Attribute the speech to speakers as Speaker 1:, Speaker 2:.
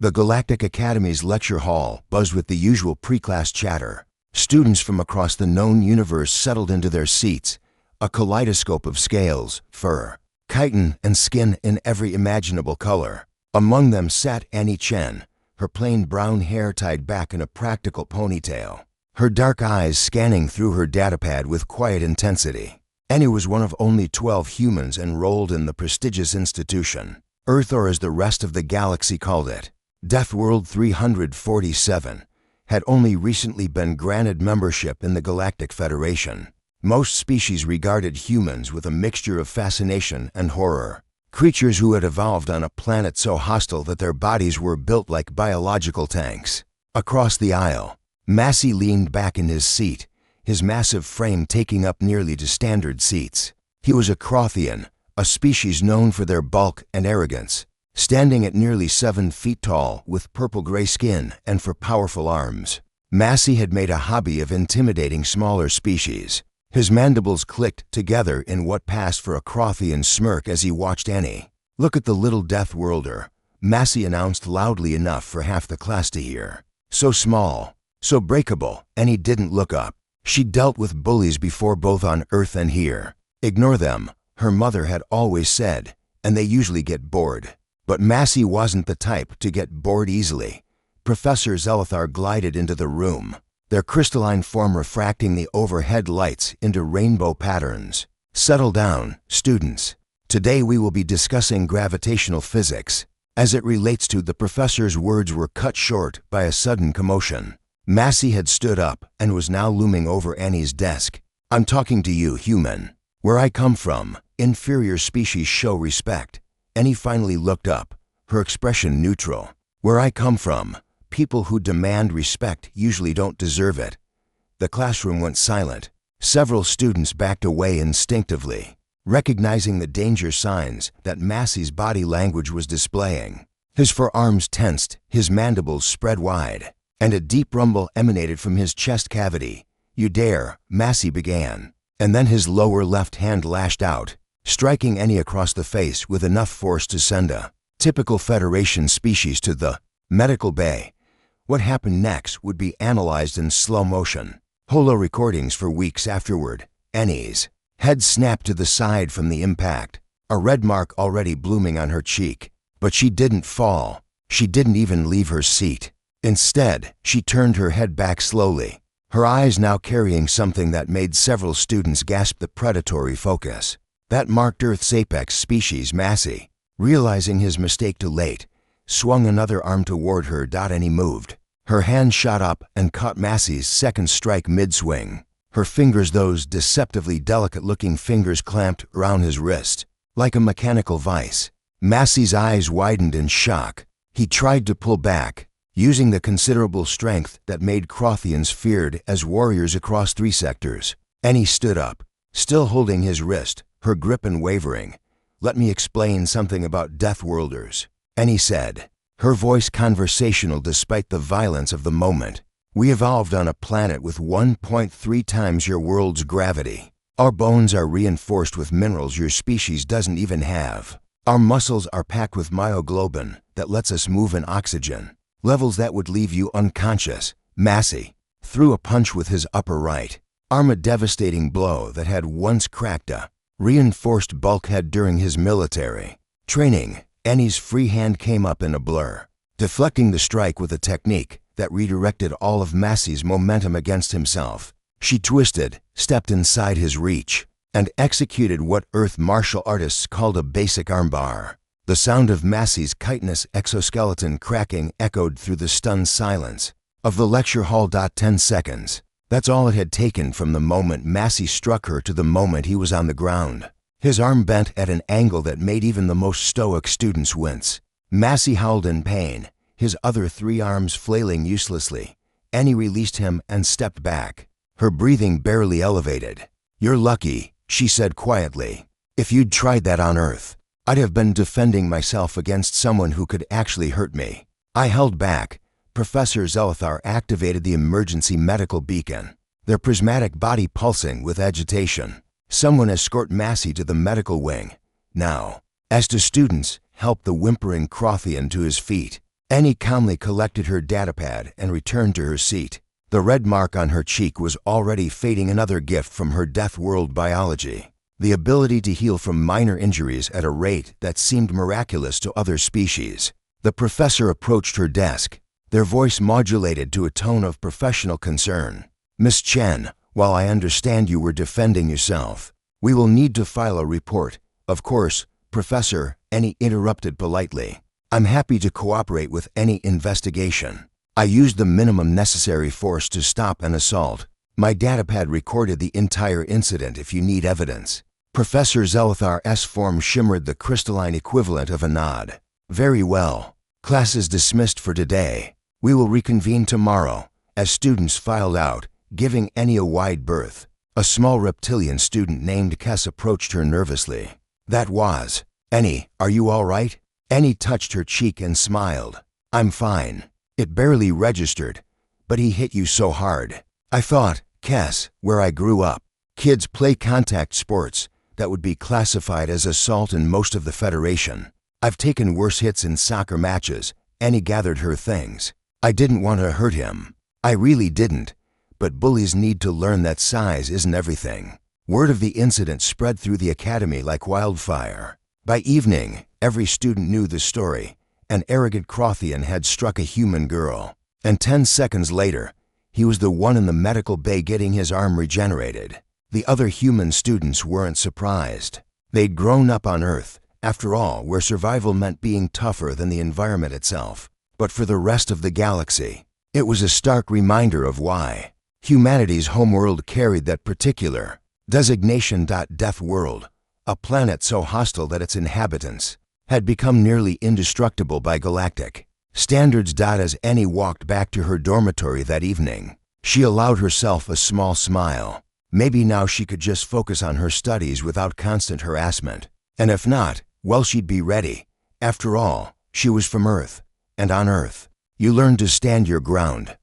Speaker 1: The Galactic Academy's lecture hall buzzed with the usual pre-class chatter. Students from across the known universe settled into their seats, a kaleidoscope of scales, fur, chitin, and skin in every imaginable color. Among them sat Annie Chen, her plain brown hair tied back in a practical ponytail, her dark eyes scanning through her datapad with quiet intensity. Annie was one of only 12 humans enrolled in the prestigious institution, Earth, or as the rest of the galaxy called it, Death World 347, had only recently been granted membership in the Galactic Federation. Most species regarded humans with a mixture of fascination and horror. Creatures who had evolved on a planet so hostile that their bodies were built like biological tanks. Across the aisle, Massey leaned back in his seat, his massive frame taking up nearly to standard seats. He was a Crothian, a species known for their bulk and arrogance, standing at nearly 7 feet tall with purple-gray skin and for powerful arms. Massey had made a hobby of intimidating smaller species. His mandibles clicked together in what passed for a Crothian smirk as he watched Annie. "Look at the little Death Worlder," Massey announced loudly enough for half the class to hear. So small, so breakable, Annie didn't look up. She'd dealt with bullies before, both on Earth and here. Ignore them, her mother had always said, and they usually get bored. But Massey wasn't the type to get bored easily. Professor Zelithar glided into the room, their crystalline form refracting the overhead lights into rainbow patterns. "Settle down, students. Today we will be discussing gravitational physics." As it relates to, the professor's words were cut short by a sudden commotion. Massey had stood up and was now looming over Annie's desk. "I'm talking to you, human. Where I come from, inferior species show respect." Annie finally looked up, her expression neutral. "Where I come from, people who demand respect usually don't deserve it." The classroom went silent. Several students backed away instinctively, recognizing the danger signs that Massey's body language was displaying. His forearms tensed, his mandibles spread wide, and a deep rumble emanated from his chest cavity. "You dare," Massey began, and then his lower left hand lashed out, striking Annie across the face with enough force to send a typical Federation species to the medical bay. What happened next would be analyzed in slow motion. Holo recordings for weeks afterward. Annie's head snapped to the side from the impact, a red mark already blooming on her cheek. But she didn't fall. She didn't even leave her seat. Instead, she turned her head back slowly, her eyes now carrying something that made several students gasp: the predatory focus. That marked Earth's apex species. Massey, realizing his mistake too late, swung another arm toward her. Annie moved. Her hand shot up and caught Massey's second strike mid-swing. Her fingers, those deceptively delicate-looking fingers, clamped around his wrist like a mechanical vice. Massey's eyes widened in shock. He tried to pull back, using the considerable strength that made Crothians feared as warriors across 3 sectors. Annie stood up, still holding his wrist, her grip unwavering. "Let me explain something about Death Worlders," Annie said, her voice conversational despite the violence of the moment. "We evolved on a planet with 1.3 times your world's gravity. Our bones are reinforced with minerals your species doesn't even have. Our muscles are packed with myoglobin that lets us move in oxygen, levels that would leave you unconscious." Massey threw a punch with his upper right arm, a devastating blow that had once cracked a reinforced bulkhead during his military training. Annie's free hand came up in a blur, deflecting the strike with a technique that redirected all of Massey's momentum against himself. She twisted, stepped inside his reach, and executed what Earth martial artists called a basic armbar. The sound of Massey's chitinous exoskeleton cracking echoed through the stunned silence of the lecture hall. 10 seconds. That's all it had taken from the moment Massey struck her to the moment he was on the ground. His arm bent at an angle that made even the most stoic students wince. Massey howled in pain, his other 3 arms flailing uselessly. Annie released him and stepped back, her breathing barely elevated. "You're lucky," she said quietly. "If you'd tried that on Earth, I'd have been defending myself against someone who could actually hurt me." I held back. Professor Zelithar activated the emergency medical beacon, their prismatic body pulsing with agitation. "Someone escort Massey to the medical wing now." As to students, help the whimpering Crothian to his feet. Annie calmly collected her datapad and returned to her seat. The red mark on her cheek was already fading, another gift from her Death World biology. The ability to heal from minor injuries at a rate that seemed miraculous to other species. The professor approached her desk, their voice modulated to a tone of professional concern. "Miss Chen, while I understand you were defending yourself, we will need to file a report." "Of course, Professor," Annie interrupted politely. "I'm happy to cooperate with any investigation. I used the minimum necessary force to stop an assault. My datapad recorded the entire incident if you need evidence." Professor Zelthar's form shimmered, the crystalline equivalent of a nod. "Very well. Class is dismissed for today. We will reconvene tomorrow." As students filed out, giving Annie a wide berth, a small reptilian student named Kess approached her nervously. "That was. Annie, are you all right?" Annie touched her cheek and smiled. "I'm fine. It barely registered, but he hit you so hard. I thought, Kess, where I grew up, kids play contact sports that would be classified as assault in most of the Federation. I've taken worse hits in soccer matches." Annie gathered her things. "I didn't want to hurt him. I really didn't. But bullies need to learn that size isn't everything." Word of the incident spread through the academy like wildfire. By evening, every student knew the story. An arrogant Crothian had struck a human girl. And 10 seconds later, he was the one in the medical bay getting his arm regenerated. The other human students weren't surprised. They'd grown up on Earth, after all, where survival meant being tougher than the environment itself. But for the rest of the galaxy, it was a stark reminder of why humanity's homeworld carried that particular designation. Death World, a planet so hostile that its inhabitants had become nearly indestructible by galactic standards. As Annie walked back to her dormitory that evening, she allowed herself a small smile. Maybe now she could just focus on her studies without constant harassment. And if not, well, she'd be ready. After all, she was from Earth, and on Earth, you learn to stand your ground.